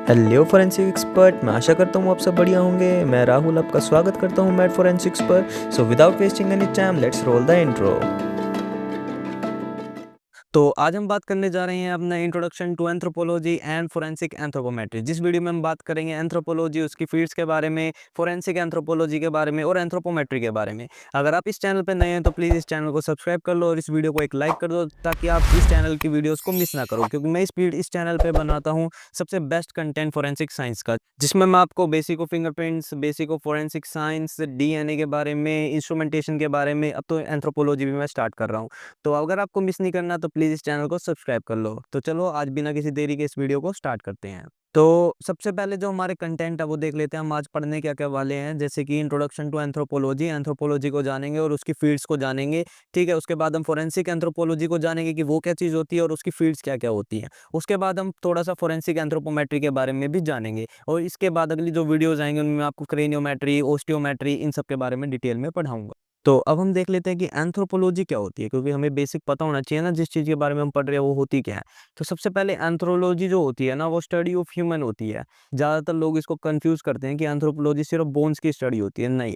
Hello forensic expert, मैं आशा करता हूँ आप सब बढ़िया होंगे। मैं राहुल आपका स्वागत करता हूँ मैड फोरेंसिक्स पर। So without wasting any time let's roll the intro. तो आज हम बात करने जा रहे हैं अपना introduction to anthropology and forensic anthropometry. जिस वीडियो में हम बात करेंगे एंथ्रोपोलॉजी, उसकी फील्ड्स के बारे में, फोरेंसिक एंथ्रोपोलॉजी के बारे में और एंथ्रोपोमेट्री के बारे में। अगर आप इस चैनल पर नए हैं तो प्लीज़ इस चैनल को सब्सक्राइब कर लो और इस वीडियो को एक लाइक कर दो ताकि आप इस चैनल की वीडियोज़ को मिस ना करो, क्योंकि मैं इस चैनल पर बनाता हूँ सबसे बेस्ट कंटेंट फोरेंसिक साइंस का, जिसमें मैं आपको basic of fingerprints, basic of forensic science, DNA के बारे में, इंस्ट्रूमेंटेशन के बारे में, अब तो एंथ्रोपोलॉजी भी मैं स्टार्ट कर रहा हूँ। तो अगर आपको मिस नहीं करना तो प्लीज़ इस चैनल को सब्सक्राइब कर लो। तो चलो आज बिना किसी देरी के इस वीडियो को स्टार्ट करते हैं। तो सबसे पहले जो हमारे कंटेंट है वो देख लेते हैं हम आज पढ़ने क्या-क्या वाले हैं। जैसे कि इंट्रोडक्शन टू एंथ्रोपोलॉजी, एंथ्रोपोलॉजी को जानेंगे और उसकी फील्ड्स को जानेंगे, ठीक है? उसके बाद हम फोरेंसिक एंथ्रोपोलॉजी को जानेंगे कि वो क्या चीज़ होती है और उसकी फील्ड्स क्या-क्या होती हैं। उसके बाद हम थोड़ा-सा फोरेंसिक एंथ्रोपोमेट्री के बारे में भी जानेंगे और इसके बाद अगली जो वीडियोज़ आएँगे उनमें आपको क्रेनियोमेट्री, ओस्टियोमेट्री इन सब के बारे में डिटेल में पढ़ाऊँगा। तो अब हम देख लेते हैं कि एंथ्रोपोलॉजी क्या होती है, क्योंकि हमें बेसिक पता होना चाहिए ना जिस चीज़ के बारे में हम पढ़ रहे हैं वो होती क्या है। तो सबसे पहले एंथ्रोलॉजी जो होती है ना वो स्टडी ऑफ ह्यूमन होती है। ज़्यादातर लोग इसको कंफ्यूज करते हैं कि एंथ्रोपोलॉजी सिर्फ बोन्स की स्टडी होती है। नहीं,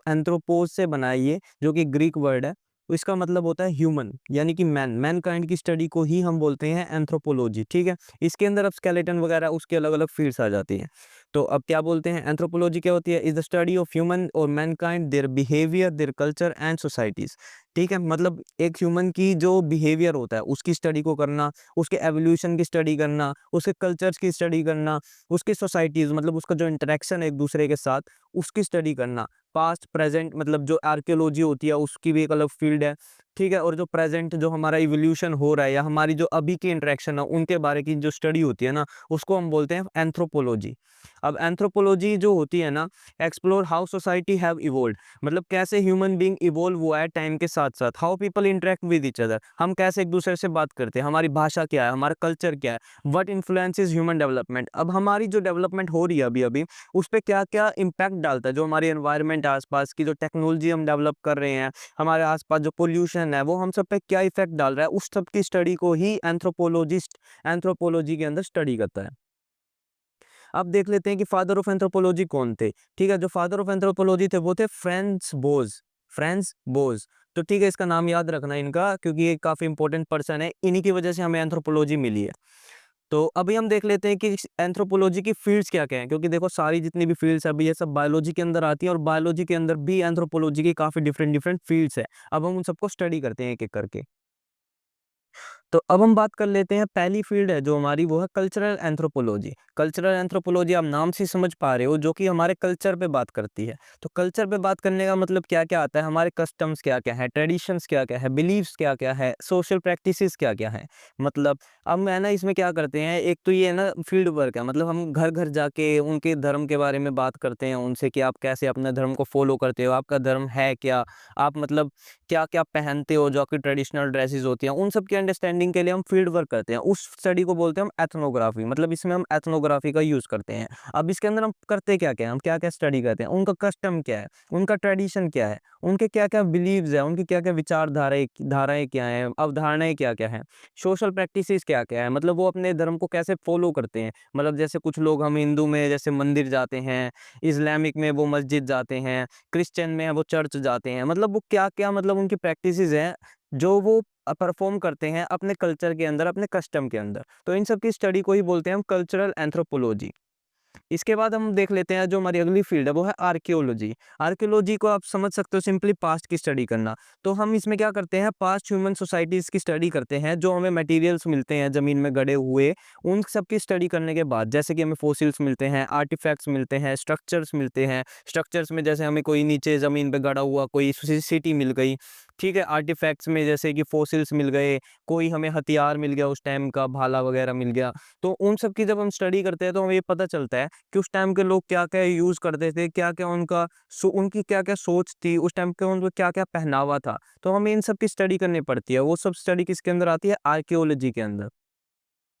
एंथ्रोपोज से बना है ये, जो कि ग्रीक वर्ड है। तो इसका मतलब होता है ह्यूमन, यानी कि मैनकाइंड की स्टडी को ही हम बोलते हैं एंथ्रोपोलॉजी, ठीक है? इसके अंदर अब स्केलेटन वगैरह उसके अलग-अलग फील्ड्स आ जाती हैं। तो अब क्या बोलते हैं, एंथ्रोपोलॉजी क्या होती है? Is the study of human और mankind, their behaviour, their culture and societies. ठीक है, मतलब एक ह्यूमन की जो बिहेवियर होता है उसकी स्टडी को करना, उसके एवोल्यूशन की स्टडी करना, उसके कल्चर्स की स्टडी करना, उसकी सोसाइटीज मतलब उसका जो इंटरेक्शन है एक दूसरे के साथ उसकी स्टडी करना। पास्ट प्रेजेंट मतलब जो आर्कियोलॉजी होती है उसकी भी एक अलग फील्ड है, ठीक है? और जो प्रेजेंट जो हमारा इवोल्यूशन हो रहा है या हमारी जो अभी की इंटरेक्शन है उनके बारे की जो स्टडी होती है ना, उसको हम बोलते हैं एंथ्रोपोलॉजी। अब एंथ्रोपोलॉजी जो होती है ना, एक्सप्लोर हाउ सोसाइटी हैव इवोल्व्ड, मतलब कैसे ह्यूमन बीइंग इवॉल्व हुआ है टाइम के साथ साथ। How people interact with each other, हम कैसे एक दूसरे से बात करते हैं, हमारी भाषा क्या है, हमारा कल्चर क्या है। व्हाट इन्फ्लुएंसेस ह्यूमन डेवलपमेंट, अब हमारी जो डेवलपमेंट हो रही है अभी अभी उस पे क्या क्या इम्पैक्ट डालता है, जो हमारी एनवायरनमेंट आसपास की जो टेक्नोलॉजी हम डेवलप कर रहे हैं, हमारे आसपास जो पोल्यूशन है वो हम सब पे क्या इफेक्ट डाल रहा है, उस सब की स्टडी को ही एंथ्रोपोलॉजिस्ट एंथ्रोपोलॉजी के अंदर स्टडी करता है। अब देख लेते हैं कि फादर ऑफ एंथ्रोपोलॉजी कौन थे। ठीक है, जो फादर ऑफ एंथ्रोपोलॉजी थे वो थे फ्रांस बोज। फ्रांस बोज, तो ठीक है, इसका नाम याद रखना इनका, क्योंकि ये काफी इंपॉर्टेंट पर्सन है, इन्हीं की वजह से हमें एंथ्रोपोलॉजी मिली है। तो अभी हम देख लेते हैं कि एंथ्रोपोलॉजी की फील्ड्स क्या-क्या हैं, क्योंकि देखो सारी जितनी भी फील्ड्स है अभी ये सब बायोलॉजी के अंदर आती है और बायोलॉजी के अंदर भी एंथ्रोपोलॉजी की काफ़ी डिफरेंट डिफरेंट फील्ड्स है। अब हम उन सबको स्टडी करते हैं एक-एक करके। तो अब हम बात कर लेते हैं, पहली फील्ड है जो हमारी वो है कल्चरल एंथ्रोपोलॉजी। कल्चरल एंथ्रोपोलॉजी आप नाम से समझ पा रहे हो, जो कि हमारे कल्चर पे बात करती है। तो कल्चर पे बात करने का मतलब क्या-क्या आता है, हमारे कस्टम्स क्या-क्या है, ट्रेडिशंस क्या-क्या है, बिलीव्स क्या-क्या है, सोशल प्रैक्टिसेस क्या-क्या है। मतलब अब मैं ना इसमें क्या करते हैं, एक तो ये है ना फील्ड वर्क है, मतलब हम घर-घर जाके उनके धर्म के बारे में बात करते हैं उनसे कि आप कैसे अपने धर्म को फॉलो करते हो, आपका धर्म है क्या? आप मतलब क्या-क्या पहनते हो, जो आपकी ट्रेडिशनल ड्रेसेस होती हैं, उन सब की अंडरस्टैंडिंग के लिए हम फील्ड वर्क करते हैं। उस स्टडी को बोलते हैं हम एथनोग्राफी, मतलब इसमें हम एथनोग्राफी का यूज़ करते हैं। अब इसके अंदर हम करते क्या-क्या हैं, हम क्या-क्या स्टडी करते हैं, उनका कस्टम क्या है, उनका ट्रेडिशन क्या है, उनके क्या-क्या बिलीव्स हैं, उनकी क्या-क्या विचारधाराएँ धाराएँ क्या हैं, अवधारणाएँ क्या-क्या हैं, सोशल प्रैक्टिसेस क्या-क्या है, मतलब वो अपने धर्म को कैसे फॉलो करते हैं। मतलब जैसे कुछ लोग, हम हिंदू में जैसे मंदिर जाते हैं, इस्लामिक में वो मस्जिद जाते हैं, क्रिश्चियन में वो चर्च जाते हैं, मतलब वो क्या-क्या मतलब उनकी प्रैक्टिसेज़ हैं, जो वो परफ़ॉर्म करते हैं अपने कल्चर के अंदर, अपने कस्टम के अंदर। तो इन सब की स्टडी को ही बोलते हैं हम कल्चरल एंथ्रोपोलॉजी। इसके बाद हम देख लेते हैं जो हमारी अगली फील्ड है वो है आर्कियोलॉजी। आर्कियोलॉजी को आप समझ सकते हो सिंपली पास्ट की स्टडी करना। तो हम इसमें क्या करते हैं, पास्ट ह्यूमन सोसाइटीज़ की स्टडी करते हैं, जो हमें मटेरियल्स मिलते हैं ज़मीन में गड़े हुए, उन सब की स्टडी करने के बाद जैसे कि हमें फॉसिल्स मिलते हैं, आर्टिफैक्ट्स मिलते हैं, स्ट्रक्चर्स मिलते हैं। स्ट्रक्चर्स में जैसे हमें कोई नीचे ज़मीन पे गड़ा हुआ कोई सिटी मिल गई, ठीक है? आर्टिफैक्ट्स में जैसे कि फॉसिल्स मिल गए, कोई हमें हथियार मिल गया उस टाइम का, भाला वगैरह मिल गया। तो उन सब की जब हम स्टडी करते हैं तो हमें ये पता चलता है कि उस टाइम के लोग क्या-क्या यूज़ करते थे, क्या-क्या उनकी क्या-क्या सोच थी, उस टाइम पे उनको क्या-क्या पहनावा था। तो हमें इन सब की स्टडी करनी पड़ती है, वो सब स्टडी किसके अंदर आती है, आर्कियोलॉजी के अंदर।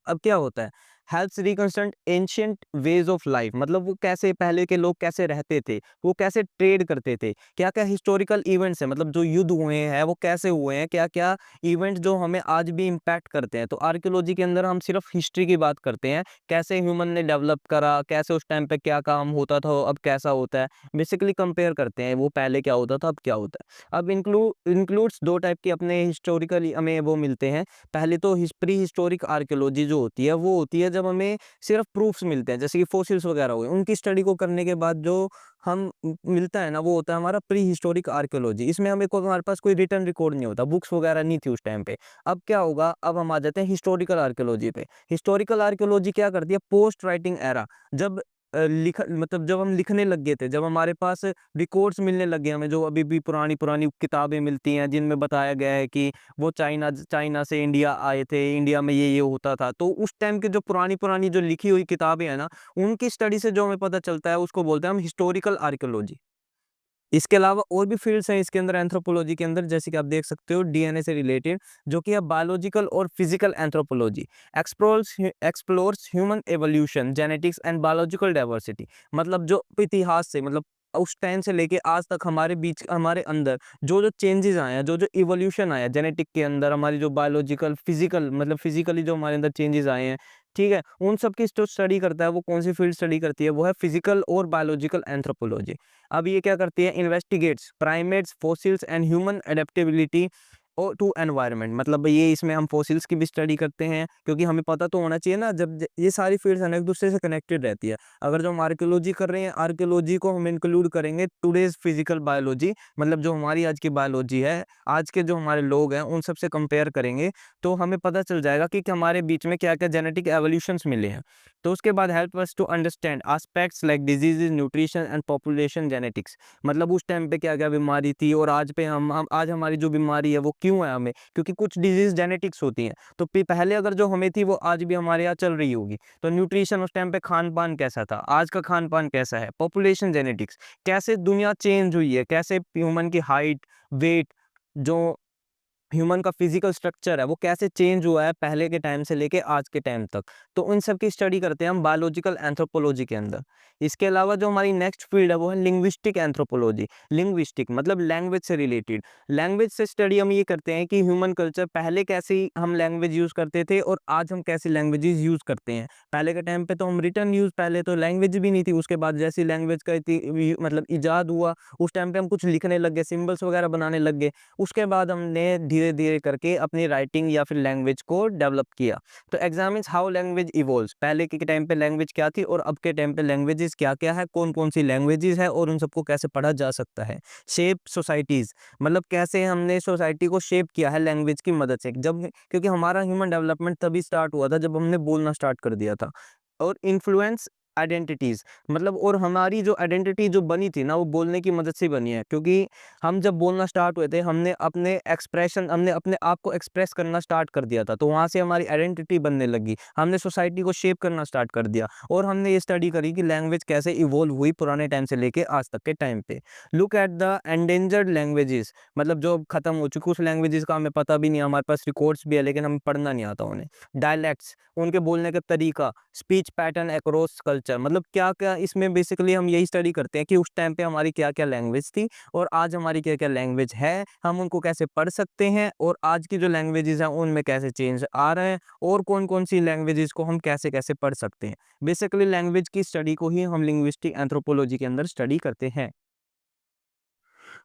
अब क्या होता है, helps reconstruct ancient ways of life, मतलब वो कैसे पहले के लोग कैसे रहते थे, वो कैसे ट्रेड करते थे, क्या क्या हिस्टोरिकल इवेंट्स हैं, मतलब जो युद्ध हुए हैं वो कैसे हुए हैं, क्या क्या इवेंट जो हमें आज भी इम्पैक्ट करते हैं। तो आर्कियोलॉजी के अंदर हम सिर्फ हिस्ट्री की बात करते हैं, कैसे ह्यूमन ने डेवलप करा, कैसे उस टाइम पे क्या काम होता था, अब कैसा होता है, बेसिकली कंपेयर करते हैं वो पहले क्या होता था अब क्या होता है। अब इंक्लूड्स दो टाइप के अपने हिस्टोरिकली हमें वो मिलते हैं। पहले तो प्री हिस्टोरिक आर्कियोलॉजी जो होती है वो होती है जब हमें सिर्फ प्रूफ्स मिलते हैं, जैसे कि फॉसिल्स वगैरह हुए, उनकी स्टडी को करने के बाद जो हम मिलता है ना वो होता है हमारा प्री हिस्टोरिक आर्कियोलॉजी। इसमें हमें कोई हमारे पास कोई रिटर्न रिकॉर्ड नहीं होता, बुक्स वगैरह नहीं थी उस टाइम पे। अब क्या होगा, अब हम आ जाते हैं हिस्टोरिकल आर्कियोलॉजी पे। हिस्टोरिकल आर्कियोलॉजी क्या करती है, पोस्ट राइटिंग एरा, जब लिख मतलब जब हम लिखने लग गए थे, जब हमारे पास रिकॉर्ड्स मिलने लग गए हमें, जो अभी भी पुरानी पुरानी किताबें मिलती हैं जिनमें बताया गया है कि वो चाइना से इंडिया आए थे, इंडिया में ये होता था। तो उस टाइम की जो पुरानी पुरानी जो लिखी हुई किताबें हैं ना, उनकी स्टडी से जो हमें पता चलता है उसको बोलते हैं हम हिस्टोरिकल आर्कियोलॉजी। इसके अलावा और भी फील्ड्स हैं इसके अंदर एंथ्रोपोलॉजी के अंदर, जैसे कि आप देख सकते हो डीएनए से रिलेटेड, जो कि है बायोलॉजिकल और physical anthropology. Explores human evolution, genetics and biological diversity, मतलब जो इतिहास से, मतलब उस टाइम से लेके आज तक हमारे बीच हमारे अंदर जो जो चेंजेस आए हैं, जो जो इवोल्यूशन आया जेनेटिक के अंदर, हमारी जो बायोलॉजिकल फिजिकल मतलब फिजिकली जो हमारे अंदर चेंजेस आए हैं, ठीक है, उन सब की जो स्टडी करता है वो कौन सी फील्ड स्टडी करती है, वो है फिजिकल और बायोलॉजिकल एंथ्रोपोलॉजी। अब ये क्या करती है, investigates primates fossils and human adaptability और टू एनवायरनमेंट, मतलब ये इसमें हम फॉसिल्स की भी स्टडी करते हैं, क्योंकि हमें पता तो होना चाहिए ना, जब ये सारी फील्ड्स है ना एक दूसरे से कनेक्टेड रहती है। अगर जो हम आर्कियोलॉजी कर रहे हैं, आर्कियोलॉजी को हम इंक्लूड करेंगे टुडेज फिजिकल बायोलॉजी, मतलब जो हमारी आज की बायोलॉजी है, आज के जो हमारे लोग हैं उन सबसे कंपेयर करेंगे, तो हमें पता चल जाएगा कि हमारे बीच में क्या क्या जेनेटिक एवोल्यूशंस मिले हैं। तो उसके बाद help us to understand aspects like diseases, nutrition and population genetics, मतलब उस टाइम पे क्या-क्या बीमारी थी और आज पे हम आज हमारी जो बीमारी है वो क्यों है हमें, क्योंकि कुछ डिजीज़ जेनेटिक्स होती हैं। तो पहले अगर जो हमें थी वो आज भी हमारे यहाँ चल रही होगी। तो न्यूट्रिशन उस टाइम पे खान-पान कैसा था, आज का खान-पान कैसा है, पॉपुलेशन जेनेटिक्स, कैसे दुनिया चेंज हुई है, कैसे ह्यूमन की हाइट, वेट, जो ह्यूमन का फिजिकल स्ट्रक्चर है वो कैसे चेंज हुआ है पहले के टाइम से लेके आज के टाइम तक। तो उन सब की स्टडी करते हैं हम बायोलॉजिकल एंथ्रोपोलॉजी के अंदर। इसके अलावा जो हमारी नेक्स्ट फील्ड है वो है लिंग्विस्टिक एंथ्रोपोलॉजी। लिंग्विस्टिक मतलब लैंग्वेज से रिलेटेड, लैंग्वेज से स्टडी हम ये करते हैं कि ह्यूमन कल्चर पहले कैसे हम लैंग्वेज यूज करते थे और आज हम कैसी लैंग्वेजेस यूज करते हैं। पहले के टाइम पे तो हम रिटर्न यूज, पहले तो लैंग्वेज भी नहीं थी, उसके बाद जैसी लैंग्वेज का मतलब इजाद हुआ, उस टाइम पे हम कुछ लिखने लग गए, सिंबल्स वगैरह बनाने लग गए। उसके बाद हमने धीरे-धीरे करके अपनी राइटिंग या फिर लैंग्वेज को डेवलप किया। तो एग्जामिन्स हाउ लैंग्वेज इवॉल्व्स, पहले के टाइम पे लैंग्वेज क्या थी और अब के टाइम पे लैंग्वेजेस क्या-क्या है, कौन-कौन सी लैंग्वेजेस है और उन सबको कैसे पढ़ा जा सकता है। शेप सोसाइटीज़, मतलब कैसे हमने सोसाइटी को शेप किया है लैंग्वेज की मदद से। जब क्योंकि हमारा ह्यूमन डेवलपमेंट तभी स्टार्ट हुआ था जब हमने बोलना स्टार्ट कर दिया था। और इन्फ्लुएंस आइडेंटिटीज़, मतलब और हमारी जो आइडेंटिटी जो बनी थी ना वो बोलने की मदद से बनी है, क्योंकि हम जब बोलना स्टार्ट हुए थे हमने अपने आप को एक्सप्रेस करना स्टार्ट कर दिया था, तो वहाँ से हमारी आइडेंटिटी बनने लगी, हमने सोसाइटी को शेप करना स्टार्ट कर दिया और हमने ये स्टडी करी कि लैंग्वेज कैसे इवॉल्व हुई पुराने टाइम से लेके आज तक के टाइम पे। Look at the endangered languages, मतलब जो अब खत्म हो चुकी कुछ लैंग्वेजेस का हमें पता भी नहीं है, हमारे पास रिकॉर्ड्स भी है लेकिन हमें पढ़ना नहीं आता उन्हें। डायलैक्ट्स, उनके बोलने का तरीका, स्पीच पैटर्न अक्रॉस कल्चर, मतलब क्या-क्या इसमें बेसिकली हम यही स्टडी करते हैं कि उस टाइम पे हमारी क्या-क्या लैंग्वेज थी और आज हमारी क्या-क्या लैंग्वेज है, हम उनको कैसे पढ़ सकते हैं और आज की जो लैंग्वेजेज़ हैं उनमें कैसे चेंज आ रहे हैं और कौन-कौन सी लैंग्वेजेज़ को हम कैसे-कैसे पढ़ सकते हैं। बेसिकली लैंग्वेज की स्टडी को ही हम लिंग्विस्टिक एंथ्रोपोलॉजी के अंदर स्टडी करते हैं।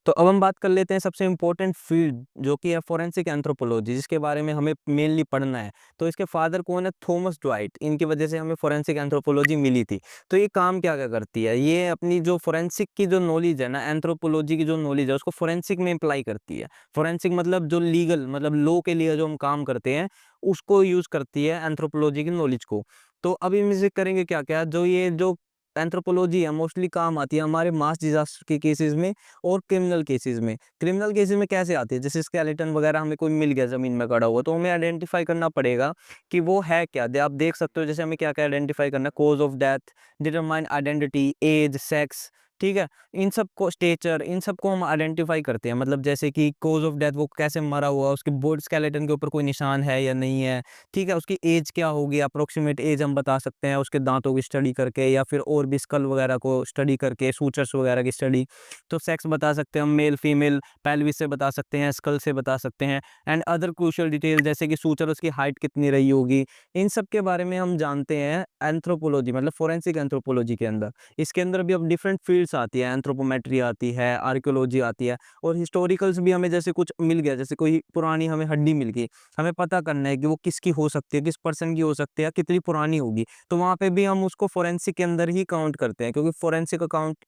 तो अब हम बात कर लेते हैं सबसे इम्पोर्टेंट फील्ड जो कि है फोरेंसिक एंथ्रोपोलॉजी, जिसके बारे में हमें मेनली पढ़ना है। तो इसके फादर कौन है? थॉमस ड्वाइट, इनकी वजह से हमें फोरेंसिक एंथ्रोपोलॉजी मिली थी। तो ये काम क्या-क्या करती है? ये अपनी जो फोरेंसिक की जो नॉलेज है ना, एंथ्रोपोलॉजी की जो नॉलेज है उसको फोरेंसिक में अप्लाई करती है। फोरेंसिक मतलब जो लीगल मतलब लॉ के लिए जो हम काम करते हैं, उसको यूज़ करती है एंथ्रोपोलॉजी की नॉलेज को। तो अभी हम इसे करेंगे क्या-क्या, जो एंथ्रोपोलॉजी है मोस्टली काम आती है हमारे मास डिज़ास्टर के केसेज़ में और क्रिमिनल केसेस में। क्रिमिनल केसेस में कैसे आती है? जैसे स्केलेटन वगैरह हमें कोई मिल गया ज़मीन में पड़ा हुआ, तो हमें आइडेंटिफ़ाई करना पड़ेगा कि वो है क्या? आप देख सकते हो जैसे हमें क्या-क्या आइडेंटिफ़ाई करना है, cause of death, determine identity, age, sex, ठीक है? इन सबको स्टेचर, इन सबको हम आइडेंटिफ़ाई करते हैं, मतलब जैसे कि कॉज़ ऑफ डेथ वो कैसे मरा हुआ, उसके बॉडी स्केलेटन के ऊपर कोई निशान है या नहीं है, ठीक है? उसकी एज क्या होगी, अप्रॉक्सिमेट एज हम बता सकते हैं उसके दाँतों की स्टडी करके या फिर और भी स्कल वगैरह को स्टडी करके, सूचर्स वगैरह की स्टडी। तो सेक्स बता सकते हैं हम, मेल, फीमेल, पेल्विस से बता सकते हैं, स्कल से बता सकते हैं एंड अदर क्रूशियल डिटेल जैसे कि सूचर, उसकी हाइट कितनी रही होगी, इन सब के बारे में हम जानते हैं एंथ्रोपोलॉजी मतलब फोरेंसिक एंथ्रोपोलॉजी के अंदर। इसके अंदर भी अब डिफरेंट फील्ड्स आती है, एंथ्रोपोमेट्री आती है, आर्कियोलॉजी आती है और हिस्टोरिकल्स भी हमें जैसे कुछ मिल गया, जैसे कोई पुरानी हमें हड्डी मिल गई, हमें पता करना है कि वो किसकी हो सकती है, किस पर्सन की हो सकती है, कितनी पुरानी होगी, तो वहाँ पे भी हम उसको फोरेंसिक के अंदर ही काउंट करते हैं क्योंकि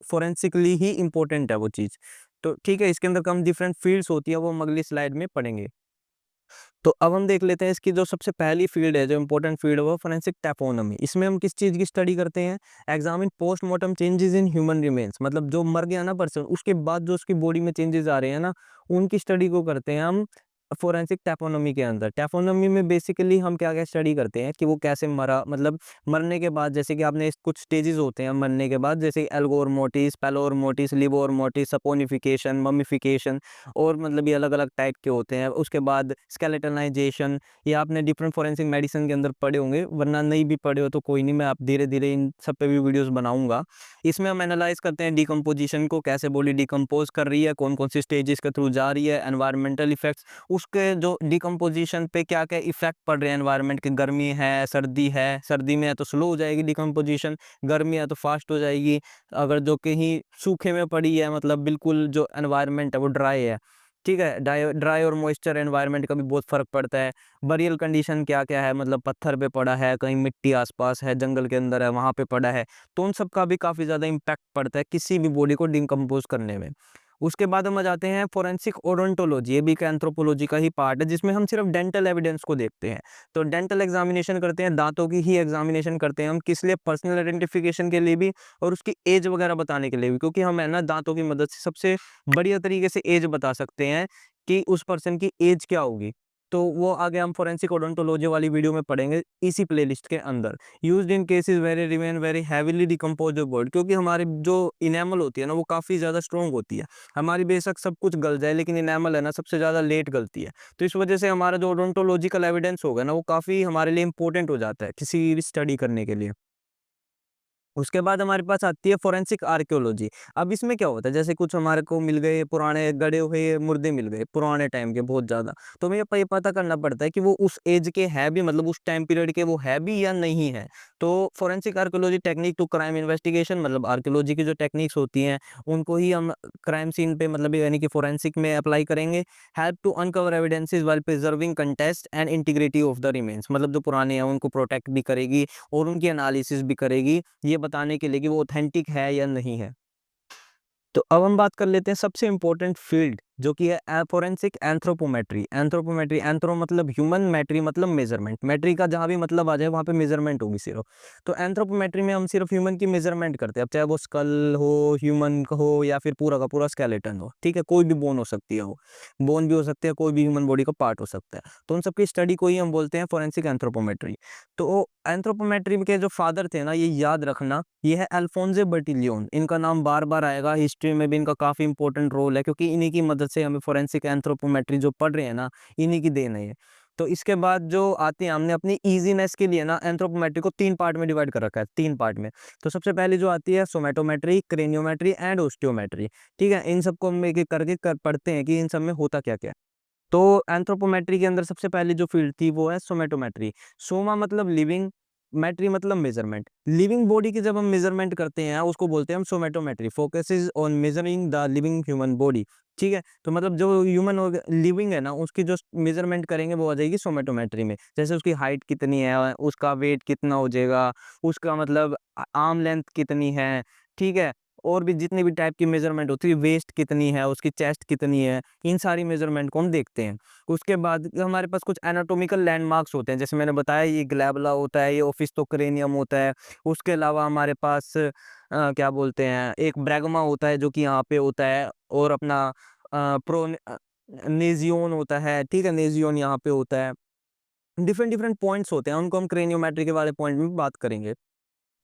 फोरेंसिकली ही इंपॉर्टेंट है वो चीज़। तो ठीक है, इसके अंदर हम डिफरेंट फील्ड्स होती है वो हम अगली स्लाइड में पढ़ेंगे। तो अब हम देख लेते हैं इसकी जो सबसे पहली फील्ड है, जो इम्पोर्टेंट फील्ड है वो फोरेंसिक टैपोनॉमी। इसमें हम किस चीज़ की स्टडी करते हैं? Examine postmortem changes in human remains, मतलब जो मर गया ना पर्सन, उसके बाद जो उसकी बॉडी में चेंजेस आ रहे हैं ना, उनकी स्टडी को करते हैं हम फोरेंसिक टैपोनॉमी के अंदर। टैपोनॉमी में बेसिकली हम क्या-क्या स्टडी करते हैं कि वो कैसे मरा, मतलब मरने के बाद जैसे कि आपने कुछ स्टेजेस होते हैं मरने के बाद, जैसे एल्गोर मोर्टिस, पैलोर मोर्टिस, लिबोर मोर्टिस, सपोनिफिकेशन, मम्मिफिकेशन और मतलब ये अलग-अलग टाइप के होते हैं। उसके बाद स्केलेटनाइज़ेशन, ये आपने डिफरेंट फोरेंसिक मेडिसिन के अंदर पढ़े होंगे, वरना नहीं भी पढ़े हो तो कोई नहीं, मैं आप धीरे-धीरे इन सब पे भी वीडियोज़ बनाऊँगा। इसमें हम एनालाइज़ करते हैं डिकम्पोज़िशन को, कैसे बॉडी डिकम्पोज़ कर रही है, कौन-कौन सी स्टेजेस के थ्रू जा रही है, एनवायरमेंटल इफ़ेक्ट्स, उसके जो डिकम्पोज़िशन पे क्या-क्या इफ़ेक्ट पड़ रहे हैं एनवायरनमेंट के, गर्मी है, सर्दी में है तो स्लो हो जाएगी डिकम्पोज़िशन, गर्मी है तो फ़ास्ट हो जाएगी। अगर जो कहीं सूखे में पड़ी है, मतलब बिल्कुल जो एनवायरनमेंट है वो ड्राई है, ठीक है? ड्राई और मॉइस्चर एनवायरनमेंट का भी बहुत फ़र्क पड़ता है। बरियल कंडीशन क्या-क्या है, मतलब पत्थर पे पड़ा है, कहीं मिट्टी आस-पास है, जंगल के अंदर है, वहाँ पे पड़ा है। तो उन सब का भी काफ़ी ज़्यादा इम्पैक्ट पड़ता है किसी भी बॉडी को डिकम्पोज़ करने में। उसके बाद हम आ जाते हैं फोरेंसिक ओडोंटोलॉजी, ये भी एक एंथ्रोपोलॉजी का ही पार्ट है जिसमें हम सिर्फ़ डेंटल एविडेंस को देखते हैं। तो डेंटल एग्ज़ामिनेशन करते हैं, दाँतों की ही एग्ज़ामिनेशन करते हैं हम, किस लिए? पर्सनल आइडेंटिफ़िकेशन के लिए भी और उसकी ऐज वग़ैरह बताने के लिए भी, क्योंकि हम है ना दाँतों की मदद से सबसे बढ़िया तरीके से ऐज बता सकते हैं कि उस पर्सन की ऐज क्या होगी। तो वो आगे हम फोरेंसिक ओडोंटोलॉजी वाली वीडियो में पढ़ेंगे इसी प्लेलिस्ट के अंदर। Used in cases where remain very heavily decomposed body, क्योंकि हमारी जो इनेमल होती है ना वो काफ़ी ज़्यादा स्ट्रॉन्ग होती है। हमारी बेशक सब कुछ गल जाए लेकिन इनेमल है ना सबसे ज़्यादा लेट गलती है। तो इस वजह से हमारा जो ओडोंटोलॉजिकल एविडेंस होगा ना वो काफ़ी हमारे लिए इम्पोर्टेंट हो जाता है किसी भी स्टडी करने के लिए। उसके बाद हमारे पास आती है फोरेंसिक आर्कियोलॉजी। अब इसमें क्या होता है, जैसे कुछ हमारे को मिल गए पुराने गड़े हुए मुर्दे मिल गए, पुराने टाइम के बहुत ज़्यादा। तो हमें ये पता करना पड़ता है कि वो उस ऐज के हैं भी, मतलब उस टाइम पीरियड के वो है भी या नहीं है। तो forensic archaeology technique to crime investigation, मतलब आर्कियोलॉजी की जो टेक्निक्स होती हैं, उनको ही हम क्राइम सीन पे मतलब यानी कि फोरेंसिक में अप्लाई करेंगे। Help to uncover evidences while preserving context and integrity of the remains, मतलब जो पुराने हैं उनको प्रोटेक्ट भी करेगी और उनकी एनालिसिस भी करेगी, ये बताने के लिए कि वो ऑथेंटिक है या नहीं है। तो अब हम बात कर लेते हैं सबसे इम्पोर्टेंट फील्ड जो कि है फोरेंसिक एंथ्रोपोमेट्री। एंथ्रोपोमेट्री, एंथ्रो मतलब ह्यूमन, मेट्री मतलब मेजरमेंट। मेट्री का जहाँ भी मतलब आ जाए वहाँ पे मेजरमेंट होगी सिर्फ। तो एंथ्रोपोमेट्री में हम सिर्फ ह्यूमन की मेजरमेंट करते हैं, अब चाहे वो स्कल हो, ह्यूमन का हो या फिर पूरा का पूरा स्केलेटन हो, ठीक है? कोई भी बोन हो सकती है वो, बोन भी हो सकती है, कोई भी ह्यूमन बॉडी का पार्ट हो सकता है। तो उन सबकी स्टडी को ही हम बोलते हैं फोरेंसिक एंथ्रोपोमेट्री। तो एंथ्रोपोमेट्री के जो फादर थे ना, ये याद रखना, ये है अल्फोंसे बर्टिलियोन। इनका नाम बार-बार आएगा, हिस्ट्री में भी इनका काफ़ी इंपॉर्टेंट रोल है क्योंकि इन्हीं की मदद से हमें फोरेंसिक एंथ्रोपोमेट्री जो पढ़ रहे हैं ना, इन्हीं की देन है ये। तो इसके बाद जो आते हैं, हमने अपनी ईज़ीनेस के लिए ना एंथ्रोपोमेट्री को 3 पार्ट में डिवाइड कर रखा है, 3 पार्ट में। तो सबसे पहले जो आती है सोमैटोमेट्री, क्रेनियोमेट्री एंड ओस्टियोमेट्री, ठीक है? इन सबको हम एक-एक करके पढ़ते हैं कि इन सब में होता क्या-क्या है। तो एंथ्रोपोमेट्री के अंदर सबसे पहली जो फील्ड थी वो है सोमैटोमेट्री। सोमा मतलब लिविंग, मेट्री मतलब मेजरमेंट। लिविंग बॉडी की जब हम मेजरमेंट करते हैं उसको बोलते हैं हम somatometry, focuses on measuring the living human body, ठीक है? तो मतलब जो ह्यूमन लिविंग है ना उसकी जो मेजरमेंट करेंगे वो आ जाएगी सोमैटोमेट्री में। जैसे उसकी हाइट कितनी है, उसका वेट कितना हो जाएगा, उसका मतलब आर्म लेंथ कितनी है, ठीक है? और भी जितनी भी टाइप की मेजरमेंट होती है, वेस्ट कितनी है, उसकी चेस्ट कितनी है, इन सारी मेजरमेंट को हम देखते हैं। उसके बाद हमारे पास कुछ एनाटॉमिकल लैंडमार्क्स होते हैं, जैसे मैंने बताया ये ग्लैबुला होता है, ये ओफिस्थोक्रेनियम होता है। उसके अलावा हमारे पास क्या बोलते हैं, एक ब्रैगमा होता है जो कि यहाँ पे होता है और अपना नेज़ियोन होता है, ठीक है? नेज़ियोन यहाँ पे होता है। डिफरेंट डिफरेंट पॉइंट्स होते हैं, उनको हम क्रेनियोमेट्री के वाले पॉइंट में बात करेंगे।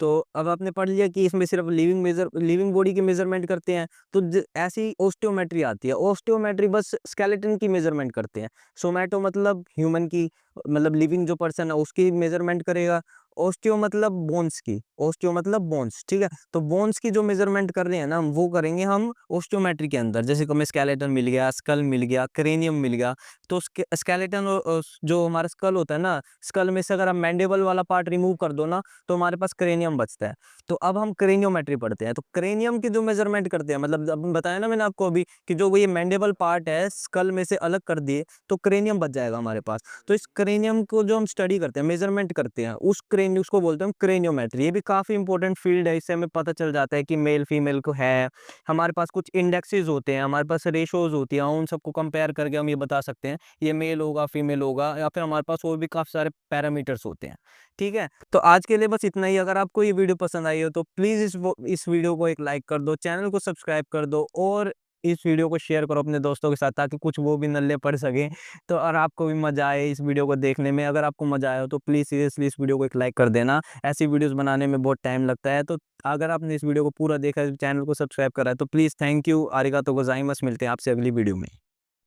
तो अब आपने पढ़ लिया कि इसमें सिर्फ लिविंग बॉडी की मेजरमेंट करते हैं। तो ऐसी ओस्टियोमेट्री आती है। ओस्टियोमेट्री बस स्केलेटन की मेजरमेंट करते हैं। सोमैटो मतलब ह्यूमन की, मतलब लिविंग जो पर्सन है उसकी मेजरमेंट करेगा। ओस्टियो मतलब बोन्स की, ओस्टियो मतलब बोन्स, ठीक है। तो बोन्स की जो मेजरमेंट कर रहे हैं ना हम, वो करेंगे हम ओस्टियोमेट्री के अंदर। जैसे कि हमें स्केलेटन मिल गया, स्कल मिल गया, क्रेनियम मिल गया। तो स्केलेटन और जो हमारा स्कल होता है ना, स्कल में से अगर हम मैंडिबल वाला पार्ट रिमूव कर दो ना, तो हमारे पास क्रेनियम बचता है। तो अब हम क्रेनियोमेट्री पढ़ते हैं। तो क्रेनियम की जो मेजरमेंट करते हैं, मतलब अब बताया ना मैंने आपको अभी कि जो वो ये मैंडिबल पार्ट है स्कल में से अलग कर दिए, तो क्रेनियम बच जाएगा हमारे पास। तो इस क्रेनियम को जो हम स्टडी करते हैं, मेजरमेंट करते हैं, उसको बोलते हैं हम क्रेनियोमेट्री। ये भी काफ़ी इंपॉर्टेंट फील्ड है। इससे हमें पता चल जाता है कि मेल फीमेल को है। हमारे पास कुछ इंडेक्सेस होते हैं, हमारे पास रेशोज़ होती हैं, उन सबको कंपेयर करके हम ये बता सकते हैं, ये मेल होगा, फीमेल होगा, या फिर हमारे पास और भी काफ़ी सारे पैरामीटर्स होते हैं, ठीक है? तो आज के लिए बस इतना ही। अगर आपको ये वीडियो पसंद आई हो तो प्लीज़ इस वीडियो को एक लाइक कर दो, चैनल को सब्सक्राइब कर दो और इस वीडियो को शेयर करो अपने दोस्तों के साथ, ताकि कुछ वो भी नल्ले पढ़ सकें। तो और आपको भी मज़ा आए इस वीडियो को देखने में। अगर आपको मज़ा आया हो तो प्लीज़ सीरियसली इस वीडियो को एक लाइक कर देना। ऐसी वीडियोज़ बनाने में बहुत टाइम लगता है। तो अगर आपने इस वीडियो को पूरा देखा है, चैनल को सब्सक्राइब करा है, तो प्लीज़ थैंक यू, आरिगातो गोज़ाइमास। मिलते हैं आपसे अगली वीडियो में।